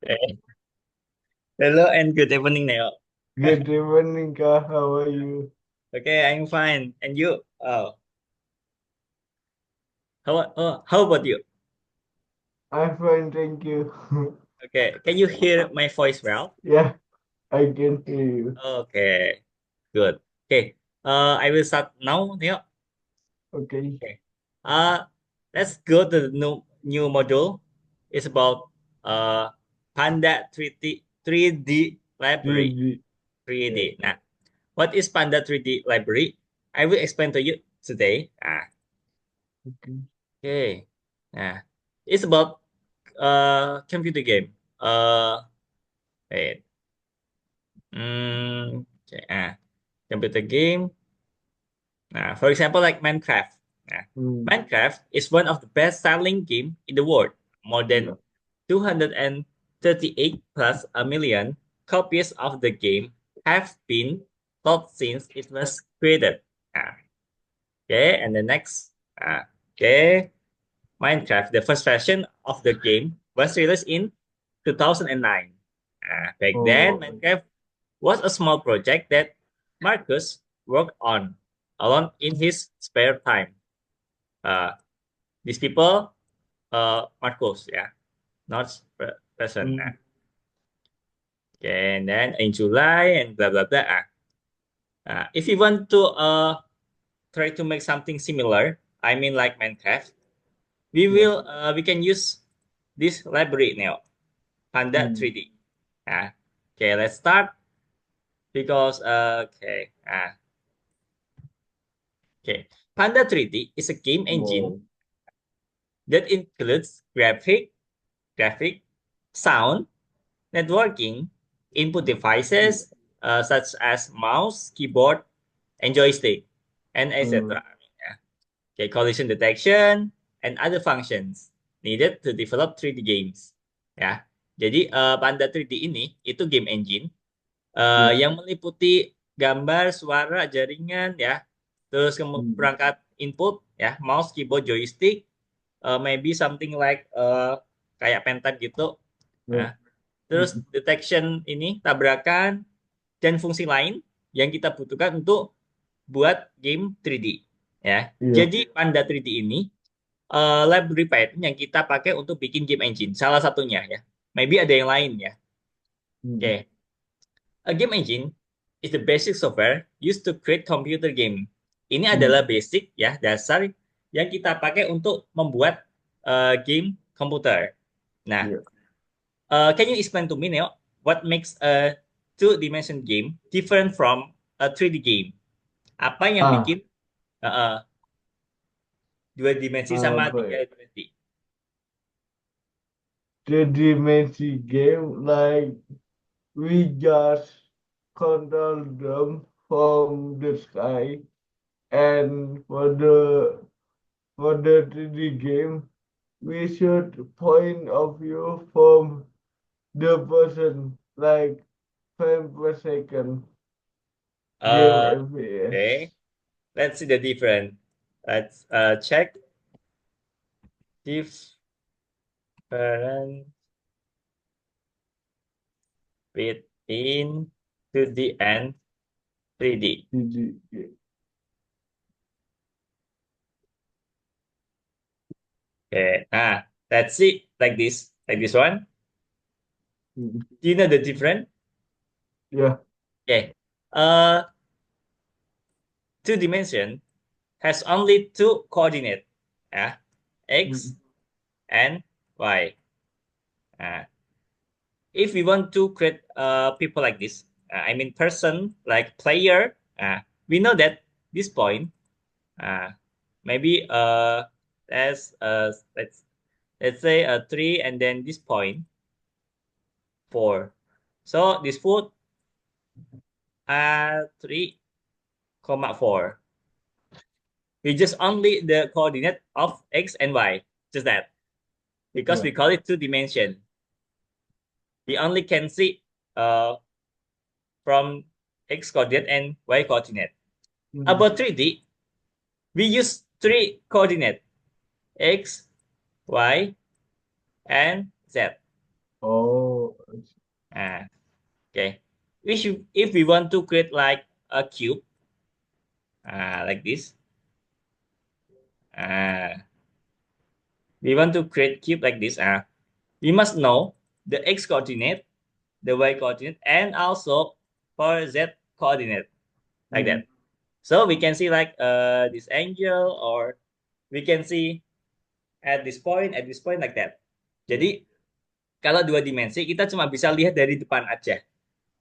Okay. Hello and good evening, Neo. Good evening, Kak. How are you? Okay, I'm fine. And you? Oh, how about you? I'm fine, thank you. Okay, can you hear my voice well? Yeah, I can hear you. Okay, good. Okay, I will start now, Neo. Okay. Okay. Uh, let's go to the new module. It's about Panda 3D library. Did yeah. 3D. Nah, what is Panda 3D library? I will explain to you today. Okay. Okay. Nah, it's about computer game. Wait. Okay. Computer game. For example, like Minecraft. Nah, Mm, Minecraft is one of the best-selling game in the world. More than yeah. 238 plus a million copies of the game have been sold since it was created. Ah, okay, and the next. Okay. Minecraft, the first version of the game, was released in 2009. Back then, Oh. Minecraft was a small project that Marcus worked on alone in his spare time. Uh, these people, Marcus, yeah, not person. Mm, Okay, and then in July and blah blah blah. If you want to try to make something similar, I mean like Minecraft, yeah. we can use this library now. Panda Mm, 3D. Okay, let's start because okay. Panda 3D is a game engine wow. that includes graphic, sound, networking, input Yeah. devices such as mouse, keyboard, and joystick, and Mm, etc. Yeah. Okay, collision detection and other functions needed to develop 3D games. Ya, jadi Panda 3D ini itu game engine yeah. yang meliputi gambar, suara, jaringan ya, terus Mm, perangkat input ya, mouse, keyboard, joystick, maybe something like kayak pentat gitu. yeah. Nah, terus Mm, detection ini tabrakan dan fungsi lain yang kita butuhkan untuk buat game 3D ya. yeah. Jadi Panda 3D ini library Python yang kita pakai untuk bikin game engine salah satunya ya. Maybe ada yang lain ya. Mm, Oke. A game engine is the basic software used to create computer game. Ini mm, adalah basic ya, dasar yang kita pakai untuk membuat game komputer. Nah, yeah. can you explain to me, Neo, what makes a two-dimension game different from a 3D game? Apa yang Ah, bikin uh, uh, dua dimensi sama apa tiga ya? dimensi? The Dimensi game, like, we just control them from the sky, and for the 3D game, we should point of view from the person, like frame per second game Uh, okay, FPS. let's see the difference. Let's check difference between 2D and 3D. 3D game. Okay. Let's see like this one. Mm. Do you know the difference? Yeah. Okay. Uh, two dimension has only two coordinate. Yeah, X Mm. and Y. Uh, if we want to create people like this, I mean person like player, we know that this point, uh, maybe let's say a three and then this point four. So this put 3,4. We just only the coordinate of x and y, just that, because Yeah. we call it two dimension. We only can see uh, from x coordinate and y coordinate. Mm. About 3D, we use three coordinate x, y, and z. Oh, Ah, okay. If we want to create like a cube, like this, uh, we want to create cube like this, we must know the x coordinate, the y coordinate, and also for z coordinate, like mm, that. So we can see like this angle, or we can see at this point like that. yeah. Jadi kalau dua dimensi kita cuma bisa lihat dari depan aja.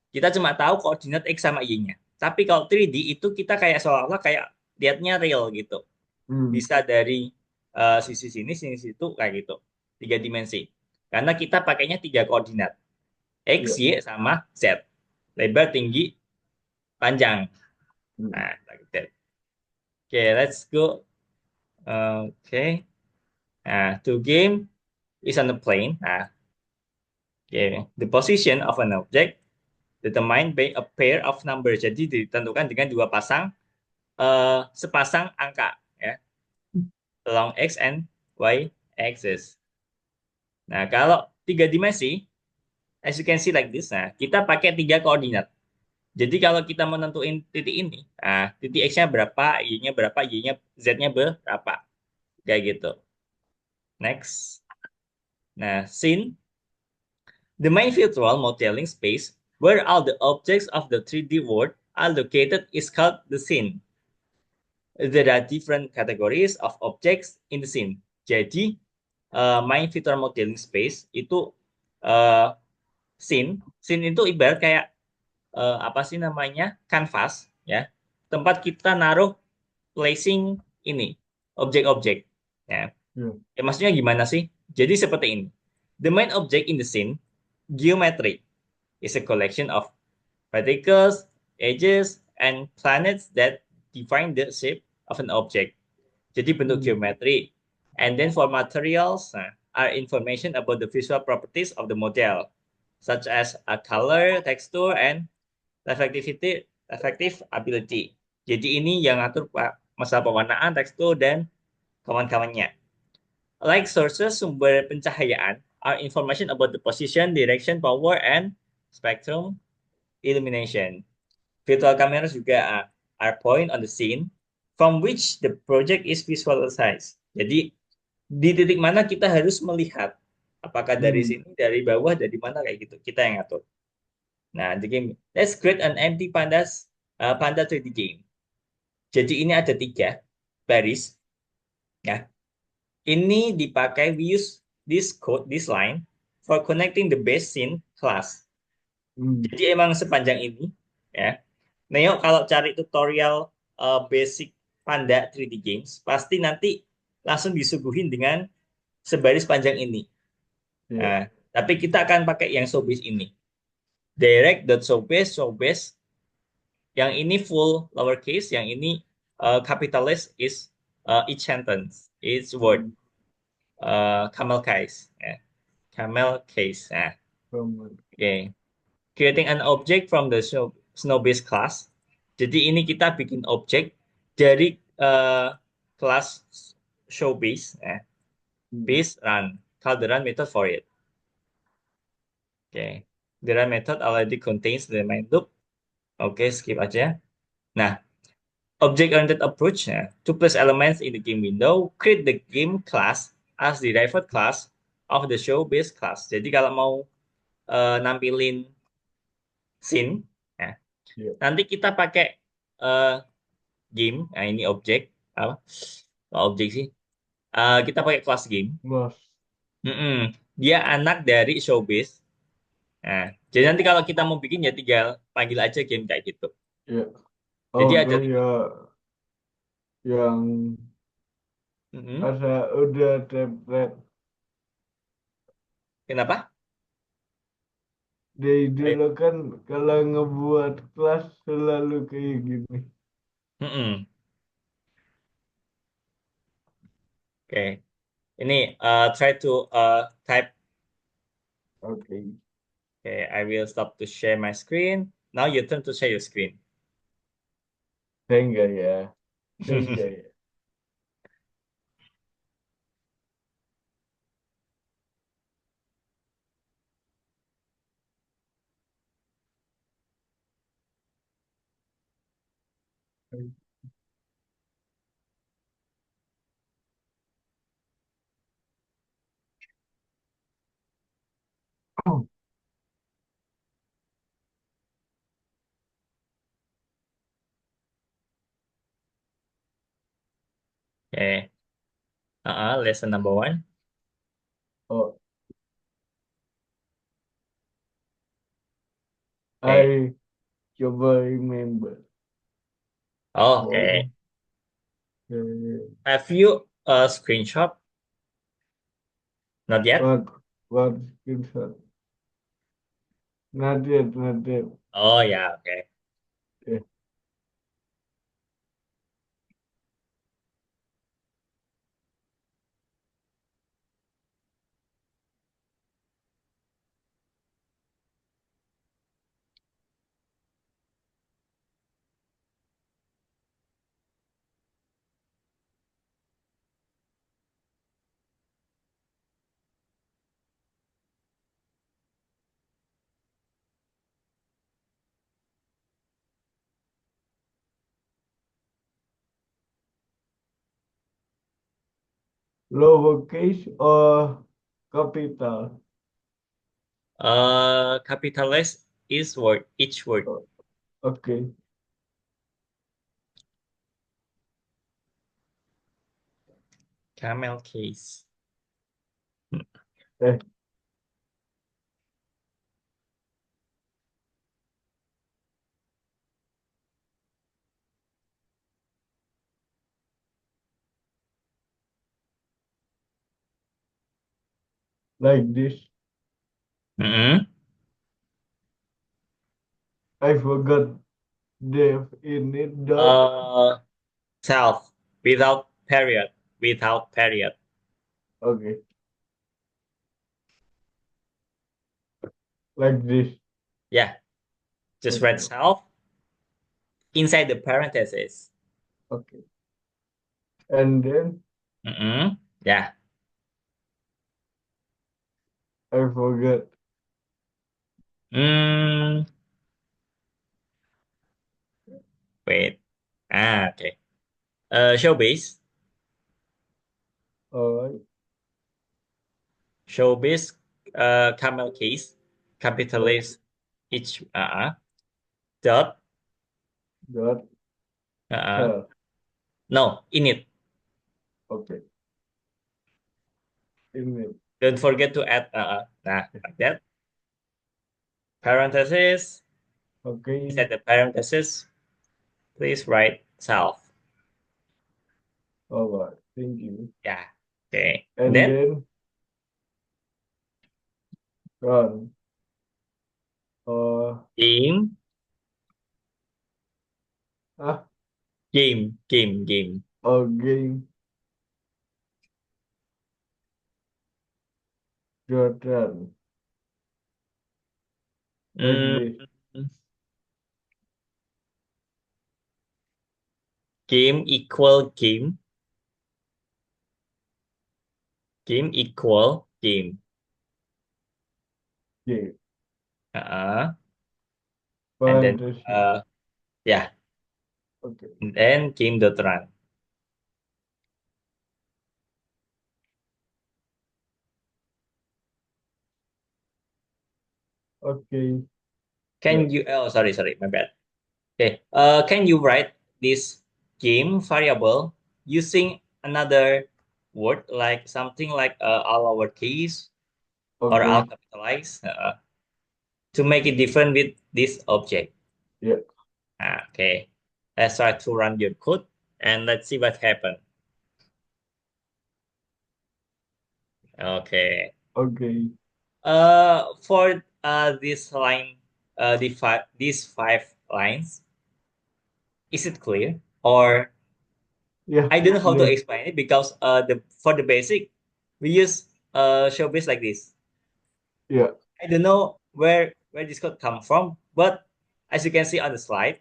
Kita cuma tahu koordinat x sama y-nya. Tapi kalau 3D itu kita kayak seolah-olah kayak lihatnya real gitu. Hmm, Bisa dari sisi sini, sini situ kayak gitu. Tiga dimensi. Karena kita pakainya tiga koordinat. yeah. X, Y, sama Z. Lebar, tinggi, panjang. Hmm, Nah, like that. Okay, let's go. Okay. To game is on the plane. Okay. The position of an object determined by a pair of numbers. Jadi ditentukan dengan dua pasang sepasang angka ya, along x and y axis. Nah, kalau tiga dimensi, as you can see like this, nah kita pakai tiga koordinat. Jadi kalau kita menentuin titik ini, titik x-nya berapa, y-nya berapa, y-nya z-nya berapa, kayak gitu. Next. Nah, scene, the main virtual modeling space where all the objects of the 3D world are located is called the scene. There are different categories of objects in the scene. Jadi, main virtual modeling space itu uh, scene itu ibarat kayak apa sih namanya, kanvas ya, tempat kita naruh placing ini objek-objek ya. yeah. Ya maksudnya gimana sih? Jadi seperti ini. The main object in the scene, geometry, is a collection of particles, edges, and planets that define the shape of an object. Jadi bentuk Hmm, geometri. And then for materials, are information about the visual properties of the model, such as a color, texture, and reflectivity, reflective ability. Jadi ini yang ngatur masalah pewarnaan, tekstur, dan kawan-kawannya. Like sources, sumber pencahayaan are information about the position, direction, power, and spectrum illumination. Virtual cameras juga are point on the scene from which the project is visualized. Jadi di titik mana kita harus melihat, apakah dari hmm, sini, dari bawah, dari mana kayak gitu. Kita yang ngatur. Nah, the game. Let's create an empty panda 3D game. Jadi ini ada tiga baris. Ya, ini dipakai, we use this code, this line for connecting the base scene class. hmm, Jadi emang sepanjang ini, ya. Neo kalau cari tutorial basic Panda 3D Games, pasti nanti langsung disuguhin dengan sebaris panjang ini. yeah. Nah, tapi kita akan pakai yang showbase ini. Direct.showbase, showbase. Yang ini full lowercase, yang ini capitalist is each sentence, each word. Hmm, Camel case. Camel case. come Okay. Creating an object from the Snowbase class. Jadi ini kita bikin objek dari kelas Showbase, Hmm, base run, call the run method for it. Okay. The run method already contains the main loop. Oke, skip aja. Nah, object-oriented approach, to place elements in the game window, create the game class as the derived class of the Showbase class. Jadi kalau mau nampilin scene, ya, yeah. nanti kita pakai eh, game. Nah, ini objek apa? Nggak objek sih. Kita pakai kelas game. Mas, Mm-mm. Dia anak dari showbiz. Nah, jadi nanti kalau kita mau bikin ya tinggal panggil aja game kayak gitu. ya. Jadi Oke ada ya, yang Mm-mm. udah template Kenapa? dari Ayo. dulu kan kalau ngebuat kelas selalu kayak gini. Mm-mm. Oke. Ini try to type. Oke, Okay, I will stop to share my screen. Now your turn to share your screen. enggak ya, enggak ya. Okay. Lesson number one. Oh, Okay. I coba remember. Oh, okay. Oh, okay. Have you a screenshot? Not yet? What screenshot? Not yet, not yet. Oh, yeah, okay. Yeah. Lowercase or capital? Capitalize each word. Oh, okay. Camel case. Eh, like this. Mm-hmm. I forgot the in it dot. Uh, Self without period. Without period. Okay. Like this. Yeah. Just write Okay. self inside the parentheses. Okay. And then Mm-hmm. Yeah. I forgot. Mm, Wait. Okay. Showbiz. Alright. Showbiz. Camel case. Okay. Capitalist each. Dot. Dot. Uh, Hell. no. In it. Okay. In it. Don't forget to add. Like that. Parentheses. Okay. Inside the parentheses, please write self. Alright. Thank you. Yeah. Okay. And And then then run. Uh, game, ah, game. again. Dot run. Like Mm, this. Game equal game. Game equal game. Okay. Uh, and then Parenthesis. yeah, Okay. and then game dot run. Okay. Yeah. Can you? Oh, sorry, my bad. Okay. Can you write this game variable using another word like something like all lowercase or all Okay. capitalized to make it different with this object? Yeah. Okay. Let's try to run your code and let's see what happens. Okay. Okay. For this line, these five lines, is it clear? Or Yeah. I don't know how to Clear. explain it because the for the basic, we use showbiz like this. Yeah. I don't know where this code come from, but as you can see on the slide,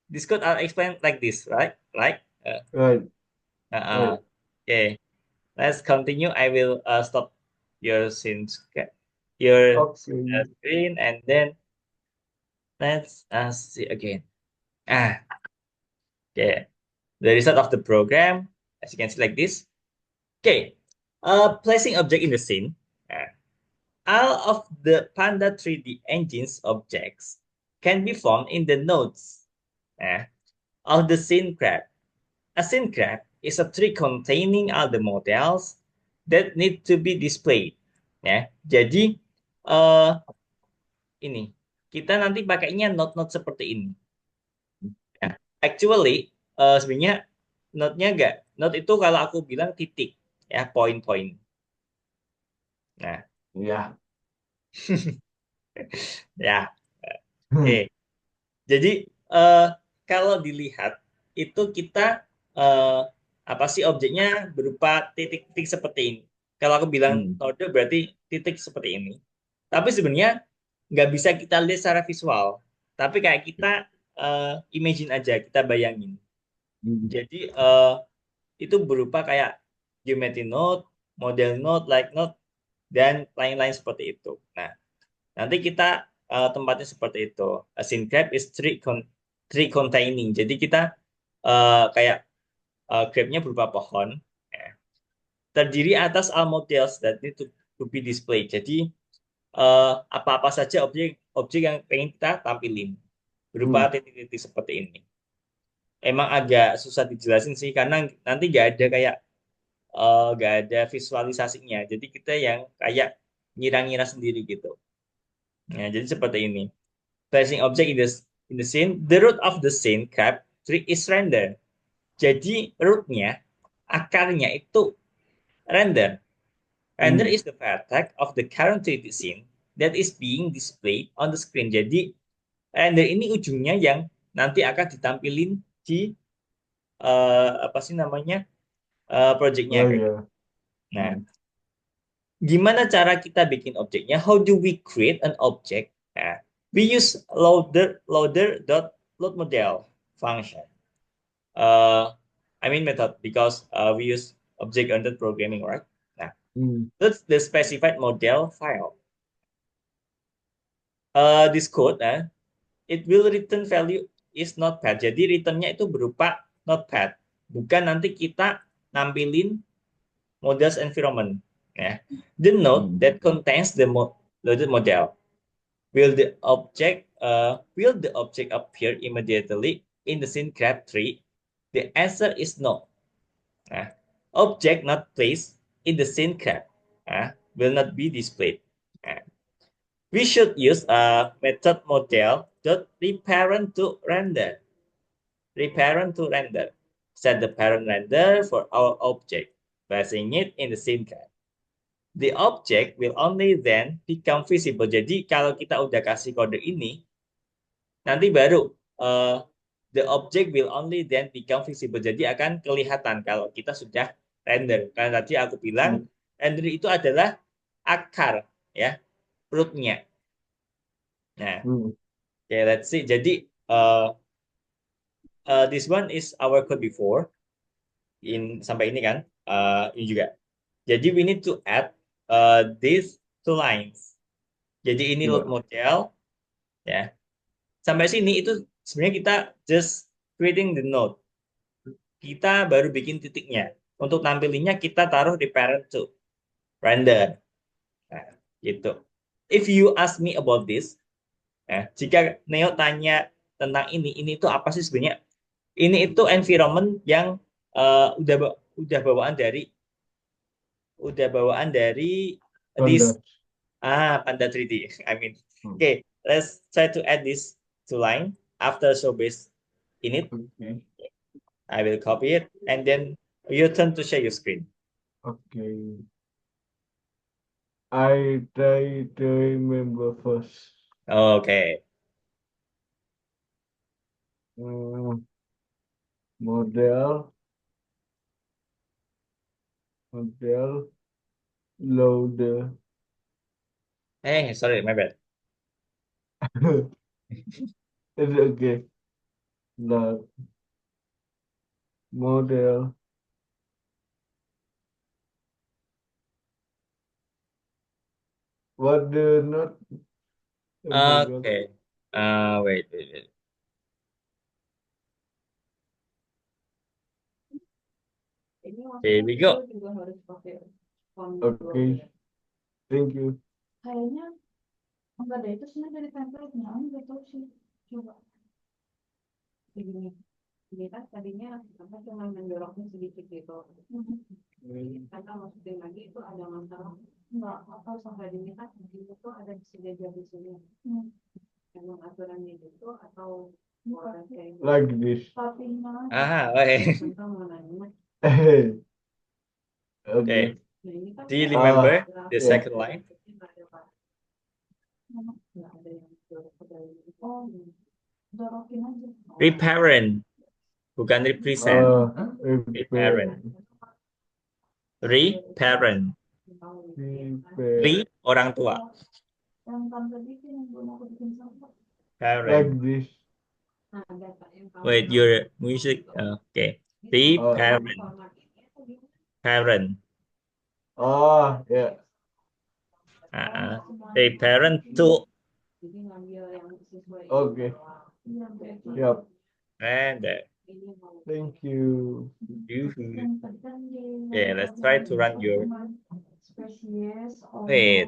this code are explained like this, right? Like, Right. uh, Right. okay. Let's continue. I will stop your your Okay. screen and then let's see again. Ah, Okay, the result of the program, as you can see like this. Okay, placing object in the scene. Uh, all of the Panda 3D engine's objects can be found in the nodes of the scene graph. A scene graph is a tree containing all the models that need to be displayed. Ya, jadi eh ini kita nanti pakainya node-node seperti ini. Ya. Actually, sebenarnya node-nya enggak. Node itu kalau aku bilang titik, ya, poin-poin. Nah, Ya. ya, oke. Jadi eh, kalau dilihat itu kita eh, apa sih objeknya berupa titik-titik seperti ini. Kalau aku bilang Hmm. node berarti titik seperti ini. Tapi sebenarnya nggak bisa kita lihat secara visual. Tapi kayak kita imagine aja, kita bayangin. Hmm. Jadi itu berupa kayak geometry node, model node, like node, dan lain-lain seperti itu. Nah, nanti kita tempatnya seperti itu. A scene grab is tree containing. Jadi kita kayak grabnya berupa pohon, ya, terdiri atas all models that need to be displayed. Jadi apa-apa saja objek objek yang pengen kita tampilin berupa Hmm. titik-titik seperti ini. Emang agak susah dijelasin sih karena nanti nggak ada visualisasinya. Jadi kita yang kayak ngira-ngira sendiri gitu. Nah, jadi seperti ini. Placing object in the scene, the root of the scene graph tree is render. Jadi rootnya, akarnya itu render. Render Hmm. is the vertex of the current 3D scene that is being displayed on the screen. Jadi render ini ujungnya yang nanti akan ditampilin di apa sih namanya projectnya Oh kayak gitu. ya. Nah, Hmm. gimana cara kita bikin objeknya? How do we create an object? Nah, we use loader dot load model function. Uh, I mean method because we use object-oriented programming, right? Nah, Hmm. that's the specified model file. This code, it will return value is notepad. Jadi returnnya itu berupa notepad. Bukan nanti kita nampilin models environment. Ya. The node Hmm. that contains the loaded model. Will the object appear immediately in the scene graph tree? The answer is no. Nah, object not placed in the scene graph will not be displayed. Nah, we should use a method model dot reparent to render. Reparent to render. Set the parent render for our object, placing it in the scene graph. The object will only then become visible. Jadi kalau kita udah kasih kode ini, nanti baru uh, the object will only then become visible. Jadi akan kelihatan kalau kita sudah render. Karena tadi aku bilang Hmm. render itu adalah akar, ya, rootnya. Nah, Hmm. okay, let's see. Jadi this one is our code before sampai ini kan, ini juga. Jadi we need to add these two lines. Jadi ini load Ya. model, ya. Sampai sini itu sebenarnya kita just creating the node. Kita baru bikin titiknya. Untuk nampilinnya kita taruh di parent to render. Nah, gitu. If you ask me about this, jika Neo tanya tentang ini itu apa sih sebenarnya? Ini itu environment yang udah bawaan dari this Standar. Panda 3D. I mean, Hmm. okay, let's try to add this to line after showbase init. Oke. I will copy it and then you turn to share your screen. Oke. I try to remember first. Okay. Hmm. Model, model, loader. Hey, sorry, my bad. It's okay. Load, model. What do not? I forgot. Okay. Wait. Here we go. Okay, thank you. Like this. Okay. Okay. Okay. Do you Ah, remember the yeah. second line? Reparent, bukan represent. Reparent. Reparent. Re orang tua. Parent. Like this. Wait, your music. Okay. Reparent. Parent. Yeah. Reparent to. Okay. Yep. And Thank you. okay, let's try to run your. Wait.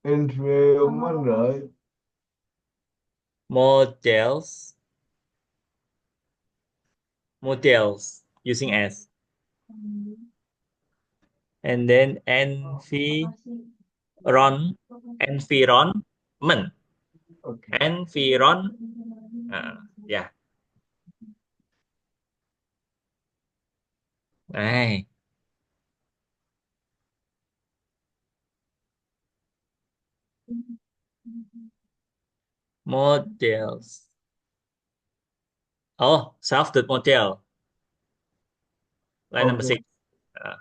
Environment, right? Models using S, and then environment Okay. yeah. Này, models. Oh, self-dot model, line number Okay. 6. Uh,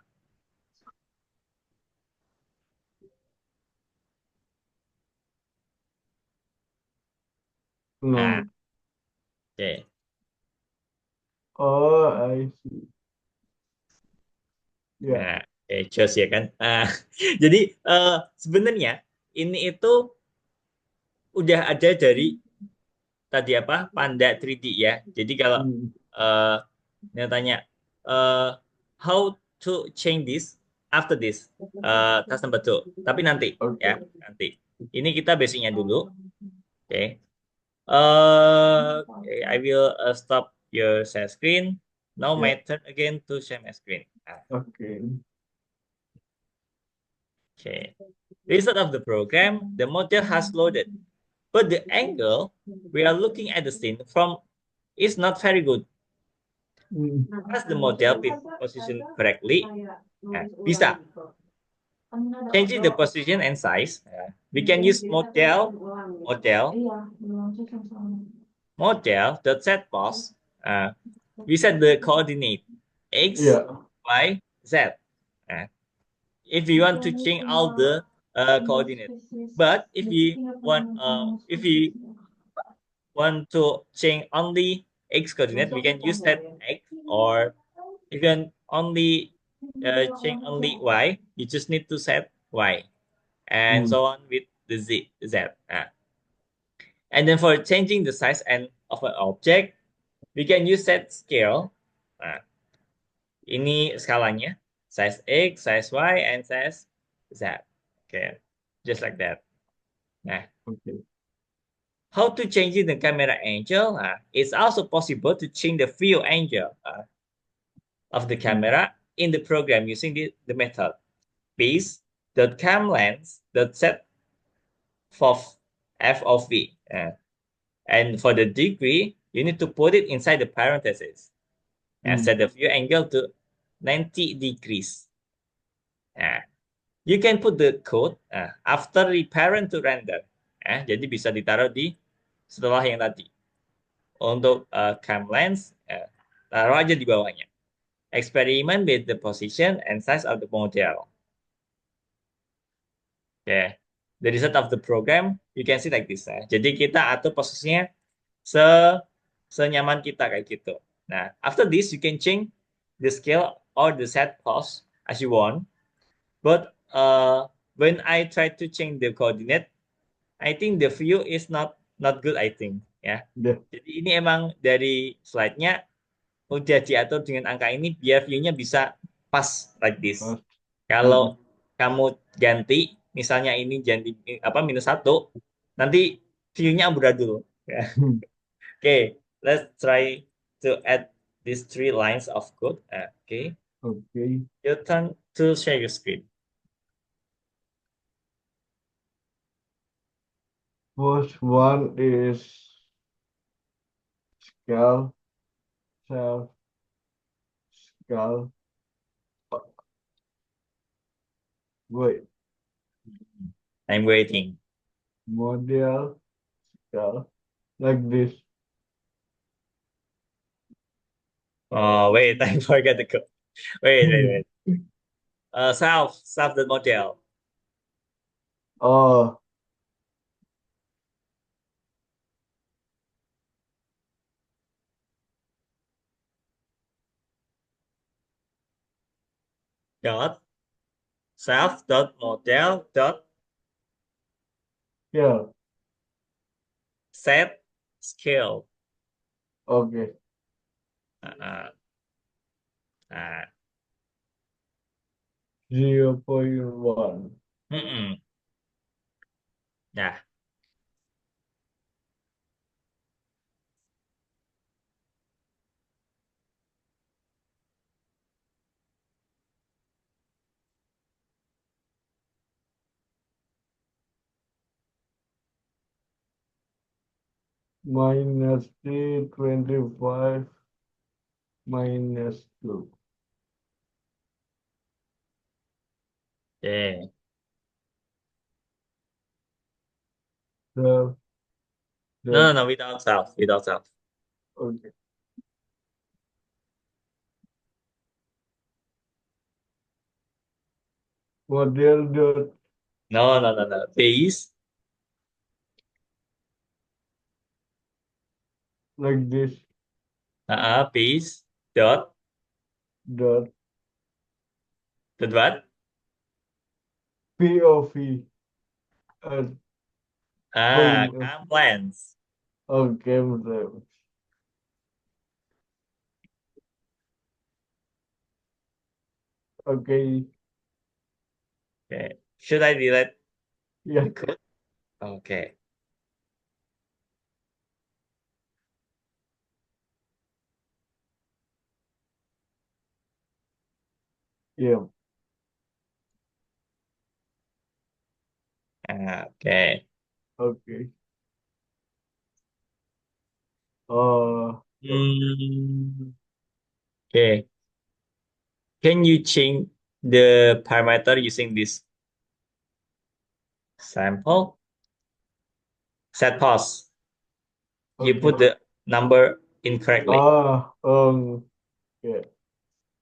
No. okay. Oh, I see. Ya. Nah, just ya kan. Jadi sebenarnya ini itu udah ada dari tadi apa Panda 3D ya. Jadi kalau uh, tanya how to change this after this task number 2. Tapi nanti Oke. ya, nanti. Ini kita basicnya dulu. Oke. Okay, I will stop your share screen. Now Ya. my turn again to share my screen. Oke. Okay. Result of the program, the model has loaded, but the angle we are looking at the scene from is not very good. As the model be positioned correctly, bisa. Changing the position and size, we can use model the set pos. We set the coordinate x, Ya. y, z. If we want to change all the coordinates, but if you want to change only x coordinate, we can use that x, or if you can only change only y, you just need to set y, and so on with the z. And then for changing the size and of an object, we can use set scale. Nah, ini skalanya, size x, size y, and size z. Okay, just like that. Nah, Okay. how to change the camera angle? It's also possible to change the view angle of the camera in the program using the method base the cam lens the set for f of v. And for the degree, you need to put it inside the parentheses and set the view angle to 90 degrees. You can put the code after the parent to render. Jadi bisa ditaruh di setelah yang tadi. Untuk cam lens, taruh aja di bawahnya. Experiment with the position and size of the model. Okay. The result of the program, you can see like this. Jadi kita atur posisinya se senyaman kita kayak gitu. Nah, after this, you can change the scale or the set pose as you want. But when I try to change the coordinate, I think the view is not good. I think ya. Ya. Jadi ini emang dari slide-nya udah diatur dengan angka ini biar view-nya bisa pas like this. Pas. Kalau kamu ganti, misalnya ini ganti apa -1, nanti view-nya amburadul. Ya. Okay, let's try to add these 3 lines of code. Okay, Okay. your turn to share your screen. First one is scale, self, scale. Wait, I'm waiting. model, scale, like this. Oh, wait, I forgot the code. Wait. Self the model. Oh, Dot self dot model dot yeah. set scale. Okay. Uh, uh, 0.1. mm-mm. Nah, Minus 325 minus 2. okay. The, No, the, without self. okay. Model dot No. Base, like this base dot dot what? POV at point of Compliance. game frames. Okay. Okay. Should I delete Yeah. the code? Okay. Yeah. Okay. Okay. Uh, Hmm. Okay. Can you change the parameter using this sample? Set pause. You okay. put the number incorrectly. Yeah.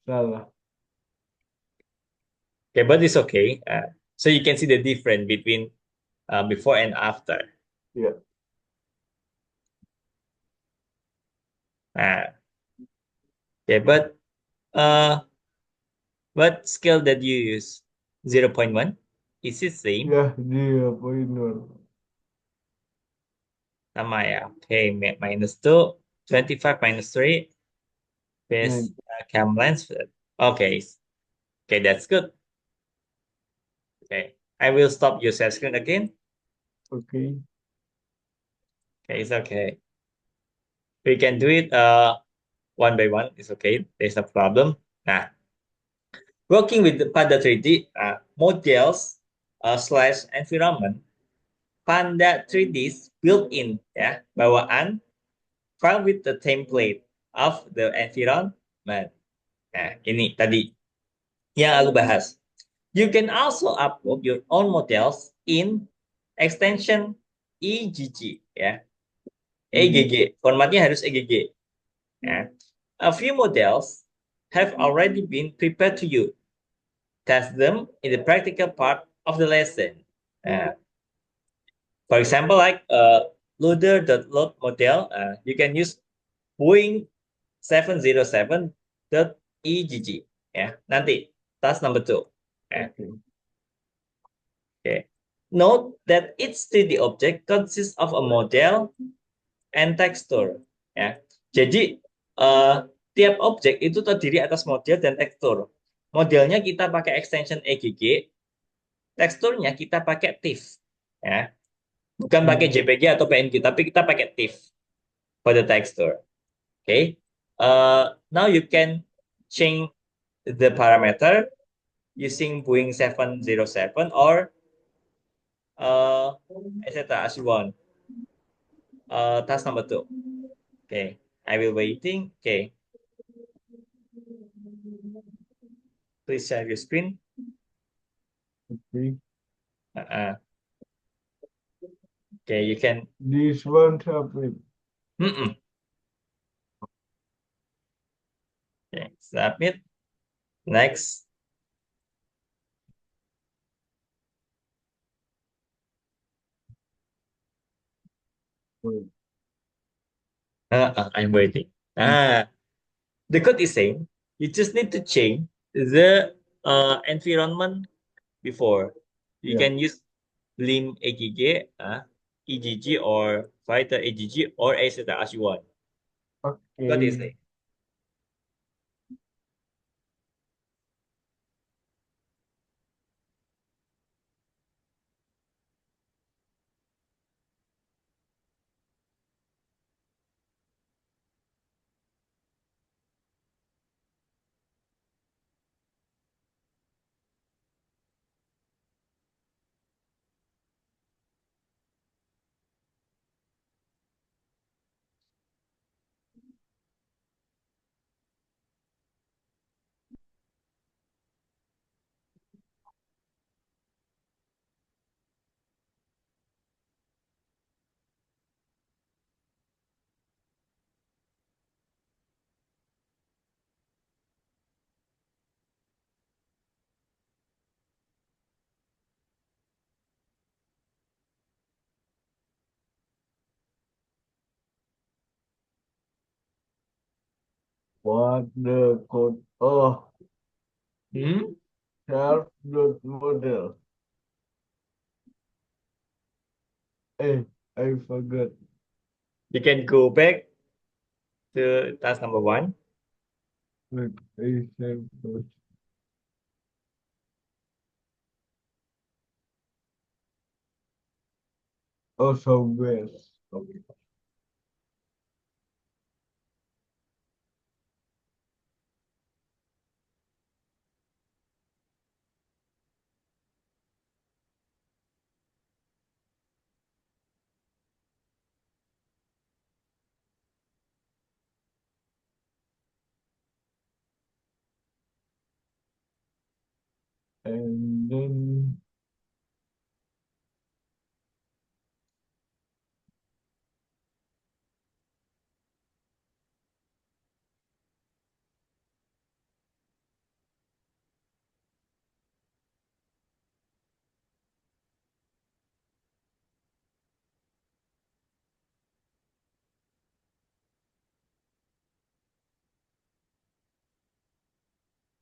Salah. Okay, but it's okay. So you can see the difference between before and after. Yeah. Uh, okay, but uh, what scale that you use? 0.1? Is it same? Yeah. 0.1. Sama ya. Okay, -2, 25 -3, base Nine. cam lens. Okay, okay, that's good. Okay, I will stop your share screen again. Okay. Okay, it's okay. We can do it one by one. It's okay. There's no problem. Nah, working with the Panda 3D models slash environment, Panda 3D built-in ya bawaan file with the template of the environment. Nah, ini tadi yang aku bahas. You can also upload your own models in extension EGG ya. EGG, formatnya harus EGG. Ya. A few models have already been prepared to you. Test them in the practical part of the lesson. For example, like loader.load model, you can use Boeing 707.egg. Ya, nanti task number 2. Ya. Okay. Okay. Note that each 3D object consists of a model and texture. Ya. Jadi tiap objek itu terdiri atas model dan tekstur. Modelnya kita pakai extension EGG, teksturnya kita pakai TIFF. Ya. Bukan pakai Hmm. JPG atau PNG, tapi kita pakai TIFF for the texture. Okay. Now you can change the parameter using Boeing 707 or etc. as you want. Task number two. Okay. I will waiting. Okay. Please share your screen. Okay. Uh-uh. Okay, you can. This one submit. Mm-mm. Okay, submit. Next. I'm waiting. The code is same. You just need to change the environment before. You Yeah. can use lim AGG, EGG, or fighter AGG, or etc. as you want. Code is Okay. same. What the code? Oh, Hmm? self dot model. Eh, I forgot. You can go back to task number one. Look, I saved those. Oh, somewhere. Okay. And then,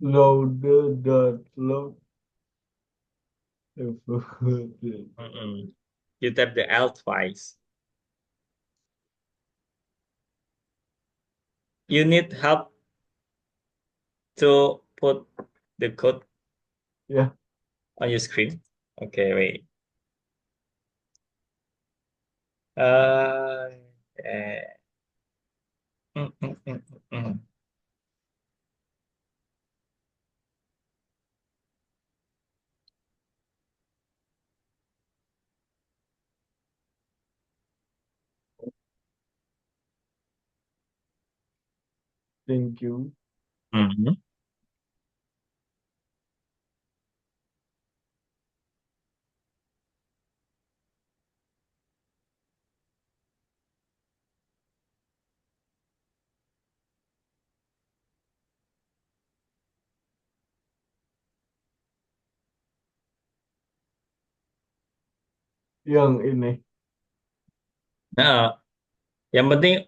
loader dot log. I forgot it. Mm-mm. You tap the L twice. You need help to put the code Yeah. on your screen. Okay, wait. Uh, eh, mm, mm, mm, mm. Thank you. Mhm. Yang ini. Nah, yang penting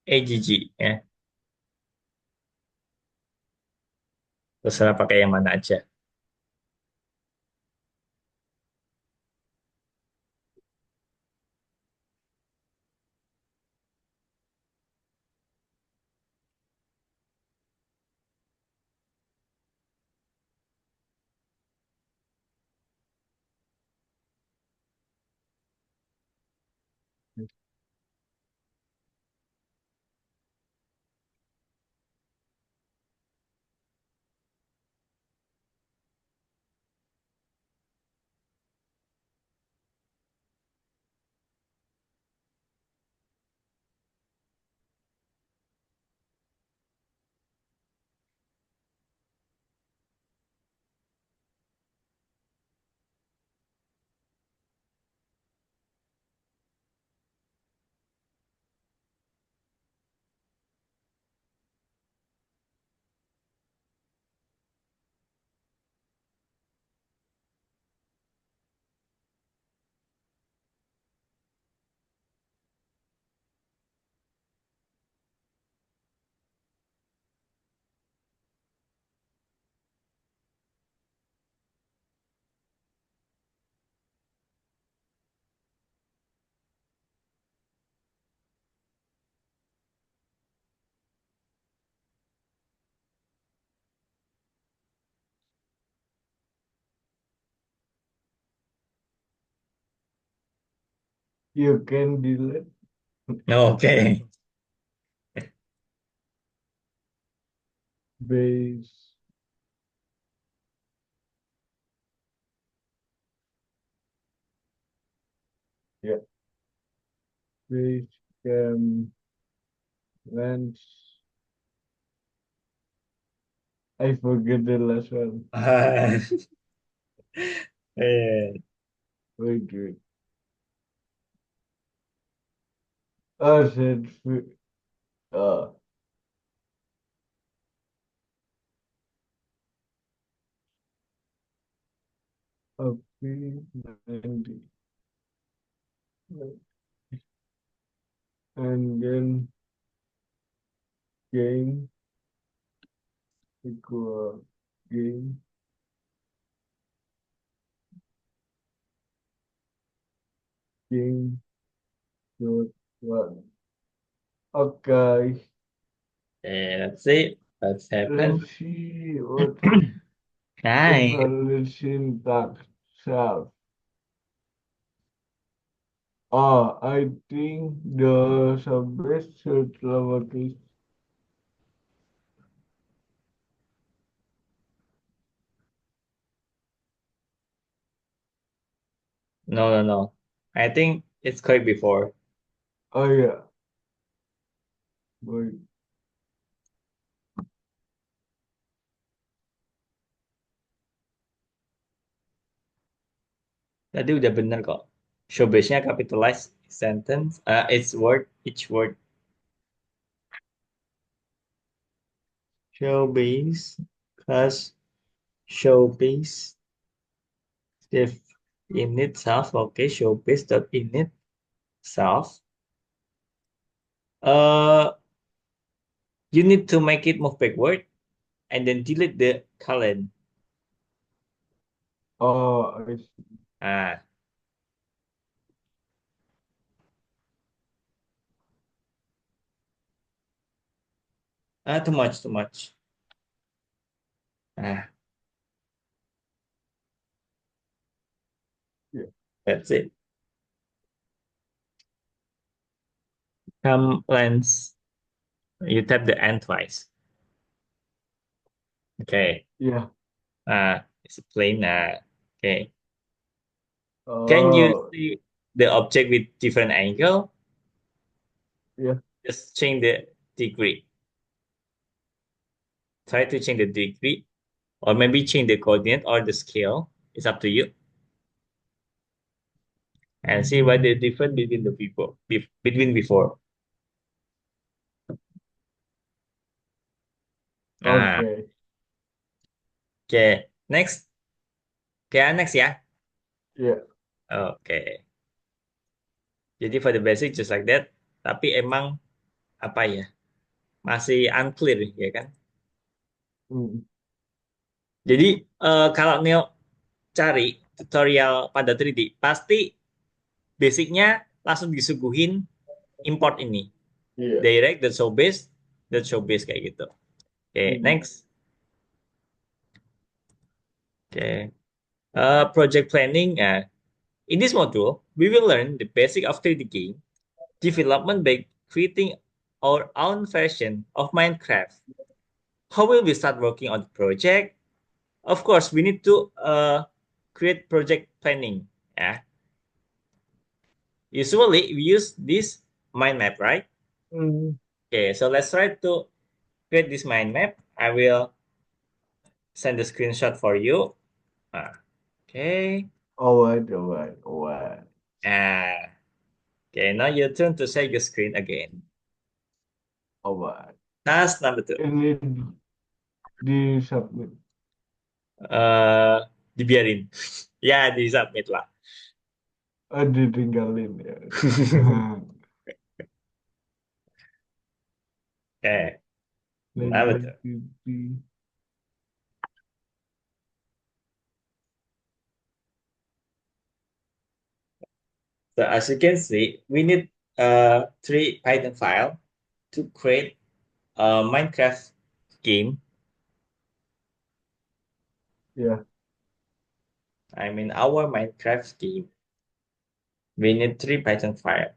AGG ya. Terserah pakai yang mana aja. You can delete Okay. base. Yeah, base can lens. I forget the last one. Eh, Wait, wait. Oh, shit. Uh, okay, 90. And then gain equal gain gain dot one. Okay, let's see what's happened. let's see what Nice. evaluation tax self. I think the subject should lowercase. No, no, no. I think it's quite before. Oh yeah, wait. Tadi udah bener kok. Showbase-nya capitalize sentence, it's word, each word. Showbase plus showbase if init self. Okay, showbase dot init self. Uh, you need to make it move backward and then delete the colon. Oh, I see. Ah, too much, too much. Ah, Yeah, that's it. Come lens. You tap the N twice. Okay. yeah. It's a plain. Okay. Can you Oh, see the object with different angle? yeah. Just change the degree. Try to change the degree, or maybe change the coordinate or the scale. It's up to you. And see what the difference between the people between before. Ah, Okay. okay. Next. Okay, next ya. Yeah. Oke. Jadi for the basic just like that. Tapi emang apa ya? Masih unclear ya kan? Mm. Jadi kalau Neo cari tutorial pada 3D, pasti basicnya langsung disuguhin import ini. Yeah. Direct dan showbase kayak gitu. Oke, Mm. next. Oke. Project planning. In this module, we will learn the basic of 3D game development by creating our own version of Minecraft. How will we start working on the project? Of course, we need to create project planning. Yeah. Usually, we use this mind map, right? Mm. Okay, so let's try to create this mind map. I will send the screenshot for you. Uh, okay. All right, all right, all right, Uh, okay, now your turn to share your screen again. all right. Task number two. Ini di submit. Dibiarin. Ya, di submit lah. Ditinggalin ya. Okay, number two. Legitimity. So as you can see, we need three Python file to create a Minecraft game. Ya, I mean, our Minecraft game. We need three Python file.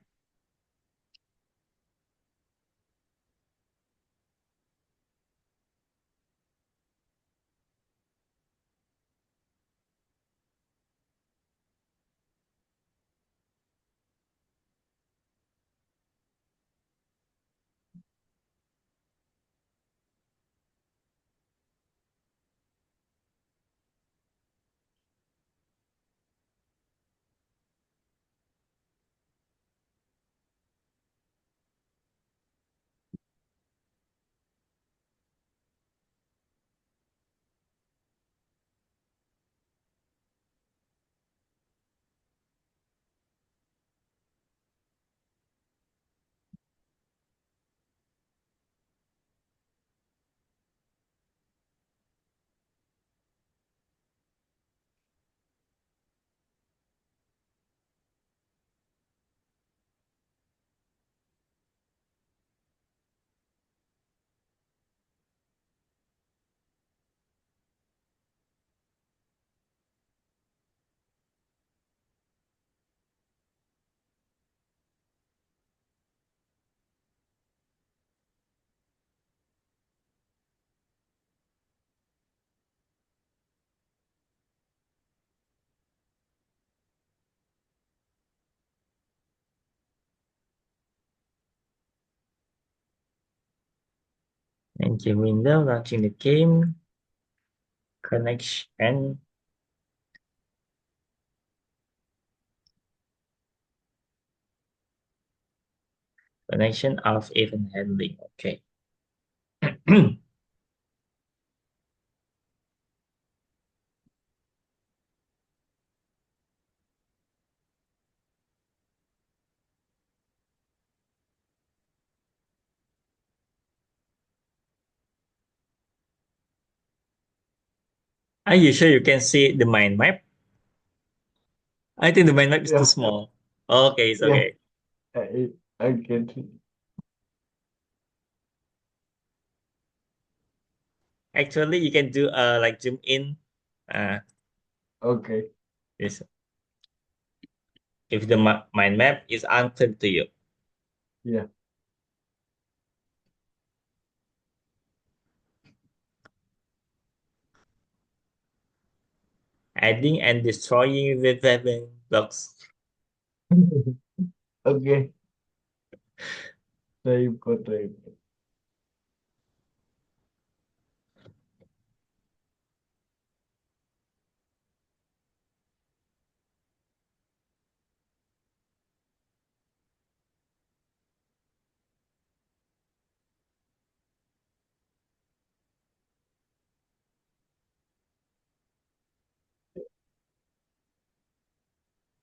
Engine window, launching the game, connection, connection of event handling. Okay. Are you sure you can see the mind map? I think the mind map is too ya, small. Okay, it's ya. okay. I get it. Actually, you can do like zoom in. Uh, Okay. this if the mind map is unclear to you. Ya. Adding and destroying the weapon blocks. Oke. Saya ikut, saya ikut.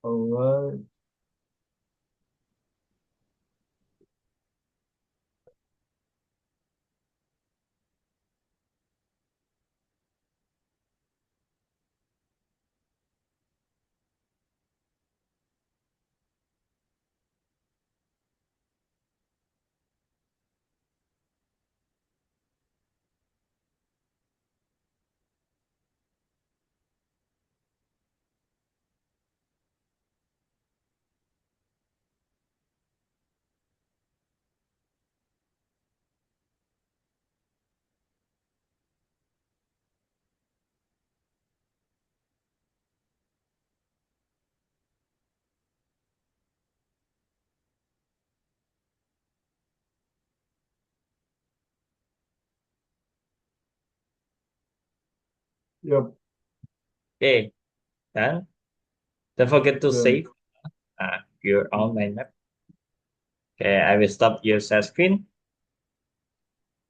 Alright. Yep. Okay, dan don't forget to Done. save your own mind map. Okay, I will stop your share screen.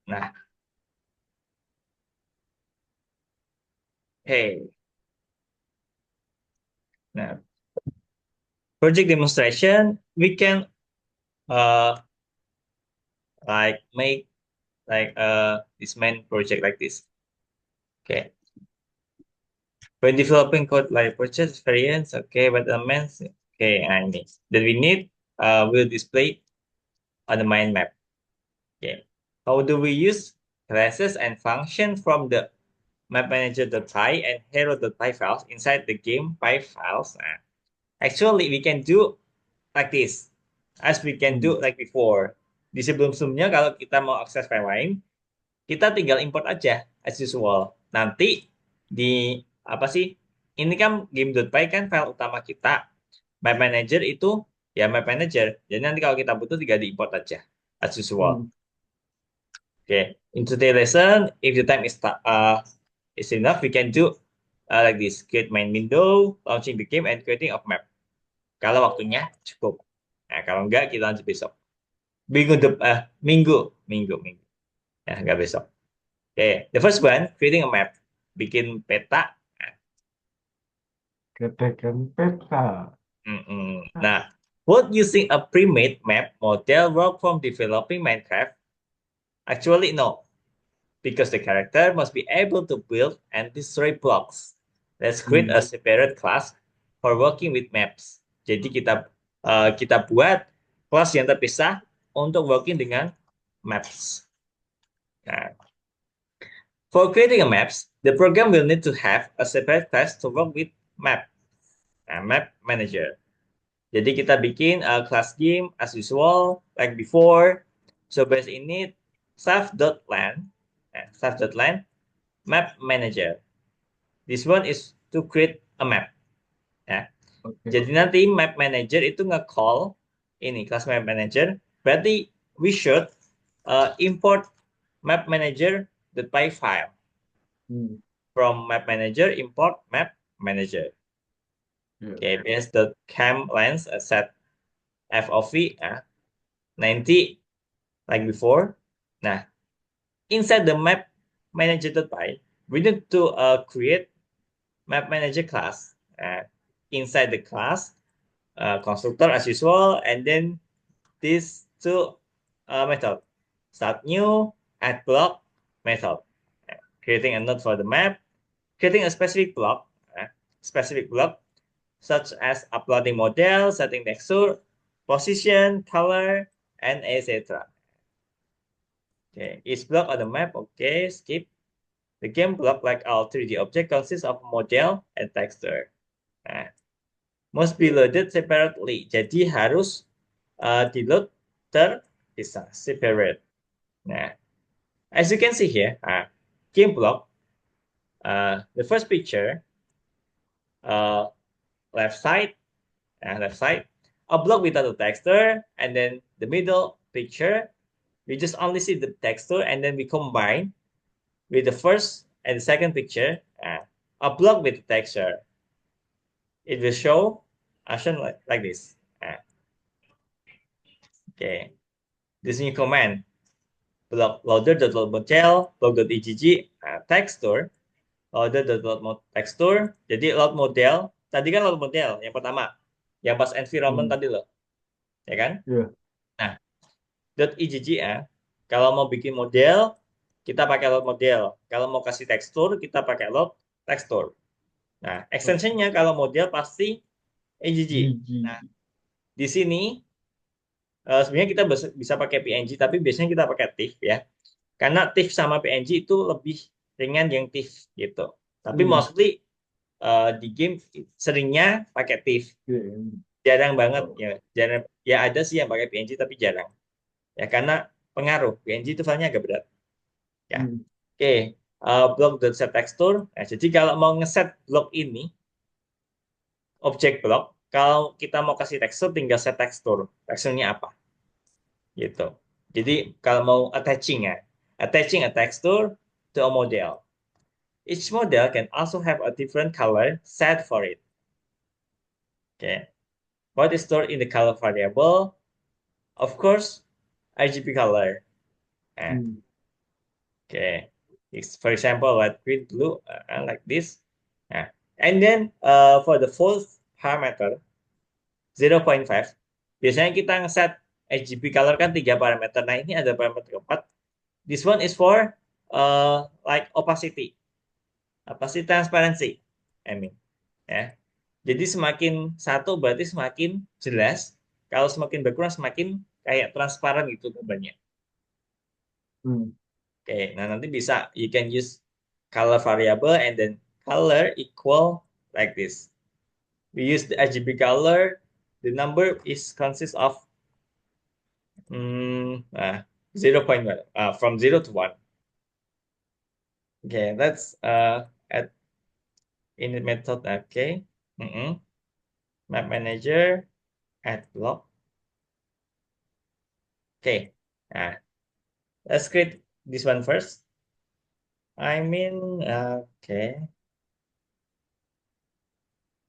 Nah, hey, nah, project demonstration, we can uh like make like this main project like this. Okay, when developing code like purchase variants, okay, but elements, okay, and this that we need will display on the mind map. Okay, how do we use classes and function from the map manager.py and hero.py files inside the game py files? Actually, we can do like this, as we can Hmm. do like before. Di sebelum-sebelumnya kalau kita mau akses file lain, kita tinggal import aja as usual. Nanti di apa sih? Ini kan game.py kan file utama kita. Map manager itu ya map manager. Jadi nanti kalau kita butuh tinggal diimport aja as usual. Hmm. Okay. In today's lesson, if the time is enough, we can do like this: create main window, launching the game, and creating a map. Kalau waktunya cukup. Nah, kalau enggak kita lanjut besok. Minggu. Ya, enggak besok. Okay, the first one, creating a map. Bikin peta. Katakan peta. Nah, would using a pre-made map model work from developing Minecraft? Actually, no, because the character must be able to build and destroy blocks. Let's create Hmm. a separate class for working with maps. Jadi kita buat kelas yang terpisah untuk working dengan maps. Nah, for creating a maps, the program will need to have a separate class to work with map. Map manager. Jadi kita bikin class game as usual like before. So base ini self.land, self.land map manager. This one is to create a map. Ya. Oke. Jadi nanti map manager itu nge-call ini class map manager. Berarti we should import map manager the py file Hmm. from map manager import map manager. Ya. Okay, there's the cam lens set FOV 90 like before. Nah, inside the map manager.py, we need to create map manager class. Inside the class, constructor as usual, and then these two method. Start new, add block method. Creating a node for the map, creating a specific block such as uploading model, setting texture, position, color, and etc. Okay, each block on the map, okay, skip. The game block, like all 3D object, consists of model and texture. Nah, must be loaded separately. Jadi harus di-load terpisah, separate. Nah, as you can see here, game block, the first picture, uh, left side, left side, a block without a texture, and then the middle picture, we just only see the texture, and then we combine with the first and the second picture, a block with the texture. It will show action like this. Okay, this new command block loader.load log.egg texture loader.load texture. Jadi load model tadi kan load model yang pertama, yang pas environment Hmm. tadi loh, ya kan? Ya. Nah, .egg kalau mau bikin model kita pakai load model. Kalau mau kasih tekstur kita pakai load tekstur. Nah, Oke. extensionnya kalau model pasti egg. Gigi. Nah, di sini sebenarnya kita bisa pakai PNG, tapi biasanya kita pakai TIFF ya. Karena TIFF sama PNG itu lebih ringan yang TIFF gitu. Tapi Hmm. mostly di game seringnya pakai TIFF. Oke. Jarang banget Oh. ya. Jarang ya ada sih yang pakai PNG tapi jarang. Ya karena pengaruh. PNG itu filenya agak berat. Ya. Hmm. Oke, block.set texture. Nah, jadi kalau mau ngeset blok ini, objek blok, kalau kita mau kasih tekstur tinggal set tekstur. Teksturnya apa? Gitu. Jadi kalau mau attaching a texture to a model. Each model can also have a different color set for it. Okay. What is stored in the color variable? Of course, RGB color. Uh, Hmm. okay. For example, like green, blue, like this. Uh, and then for the fourth parameter, 0.5, biasanya kita ngeset RGB color kan 3 parameter. Nah, ini ada parameter keempat. This one is for like opacity. Opacity transparency. I mean, ya. Jadi semakin satu berarti semakin jelas. Kalau semakin berkurang semakin kayak transparan gitu gambarnya. Hmm. Oke, nah nanti bisa you can use color variable and then color equal like this. We use the RGB color. The number is consists of 0.1 from 0 to 1. Okay, that's at init method. Okay. Map manager add block. Okay. Nah, let's create this one first. Okay.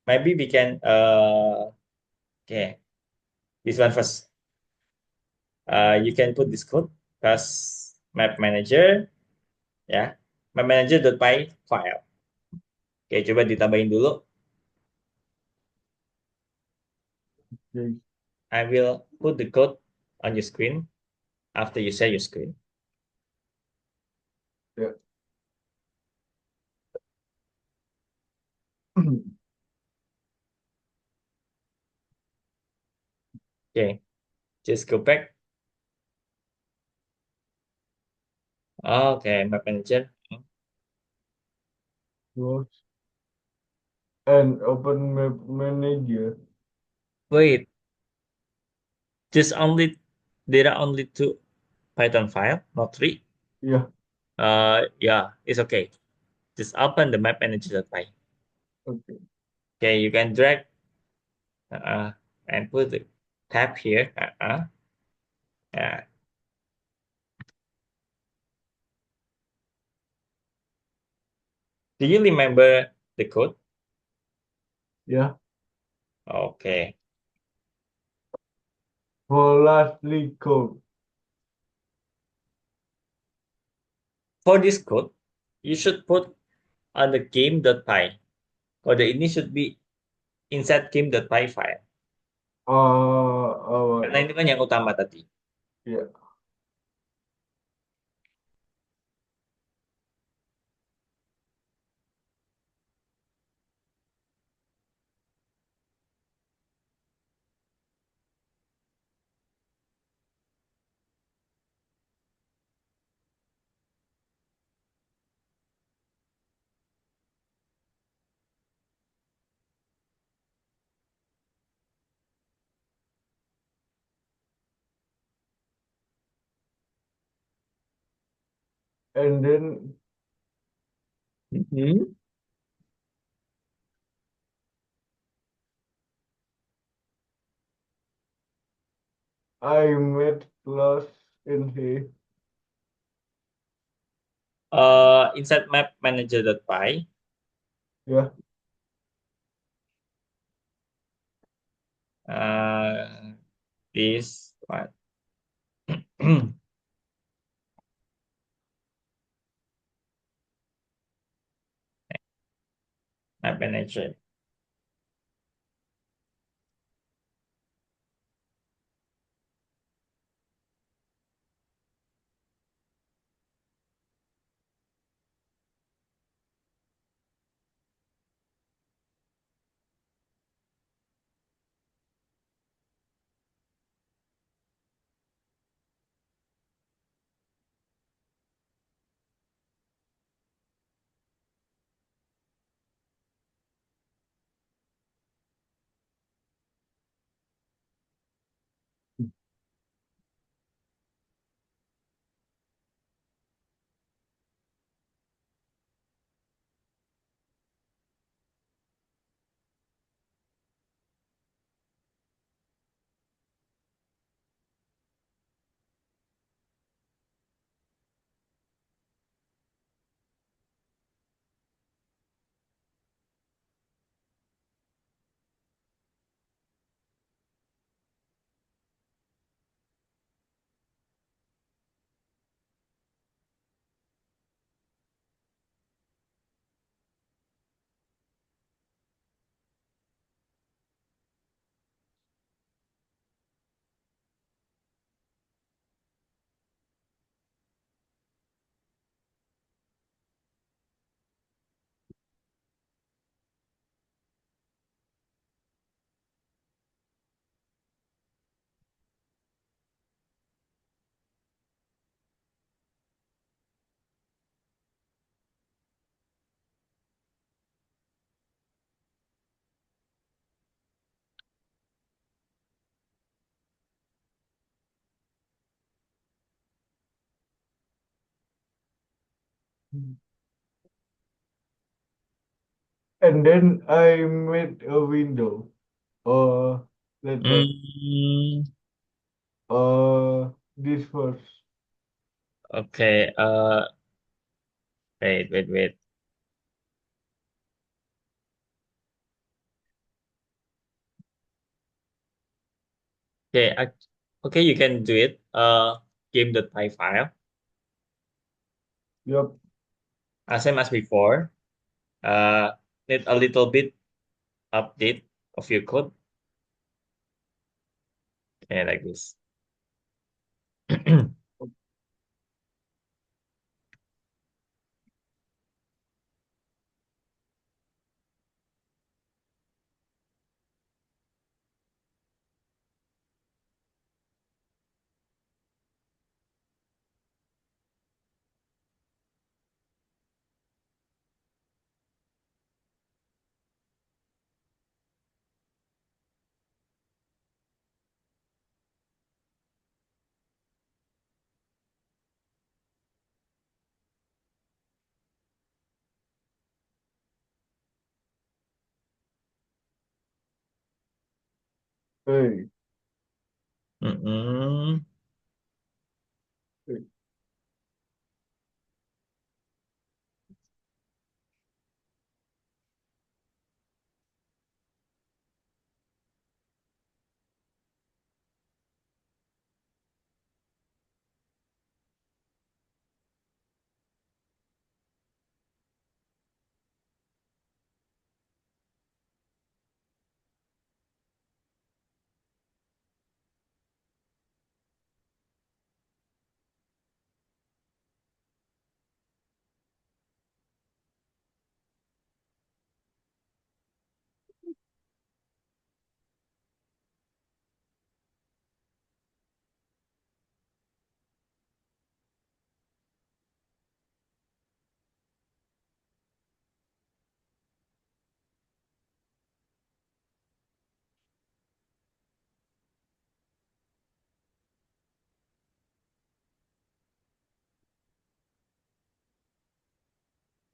Maybe we can okay, this one first. You can put this code plus map manager ya. Map manager.py file. Oke, coba ditambahin dulu. Okay. I will put the code on your screen after you share your screen. Yeah. Okay, just go back. Okay, map manager. Close and open map manager. Wait, just only there are only two Python file, not three. Yeah. Yeah, it's okay. Just open the map manager.py. Okay. Okay, you can drag uh, and put the tab here. Yeah. Do you remember the code? Yeah. Okay. For lastly code. For this code, you should put on the game.py. Kode ini should be inside game.py file. Karena Alright. ini kan yang utama tadi. Yeah. And then Mhm. I made class in here. Inside map manager.py, Yeah. uh, this one. Map manager. And then I made a window or letter Mm, or this first. okay. Wait. Okay, okay, you can do it. Game.py file. Yup. Same as before. Uh, need a little bit update of your code. Okay, like this. Hey. Mm-mm. Hey.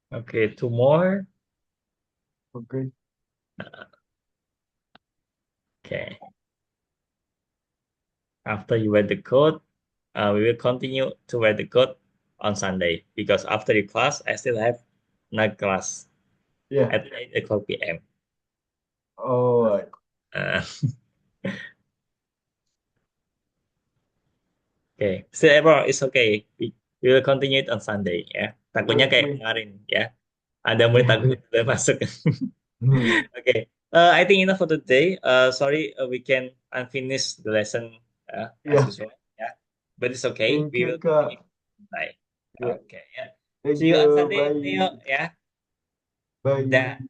Okay, two more. Okay. Okay. After you write the code, we will continue to write the code on Sunday because after the class, I still have night class Yeah. at 8 o'clock p.m. All right. Uh, okay, still everyone it's okay. We will continue it on Sunday ya. Takutnya kayak Okay. kemarin ya. Ada murid Yeah. aku yang udah masuk. Okay. I think enough for today. Sorry, we can unfinish the lesson as Yeah. usual. Yeah, but it's okay. Thank We you, will continue Kak. tonight. Yeah. Okay. Yeah. Thank See you on you. Sunday, Bye. Theo. Yeah. Bye. Dah.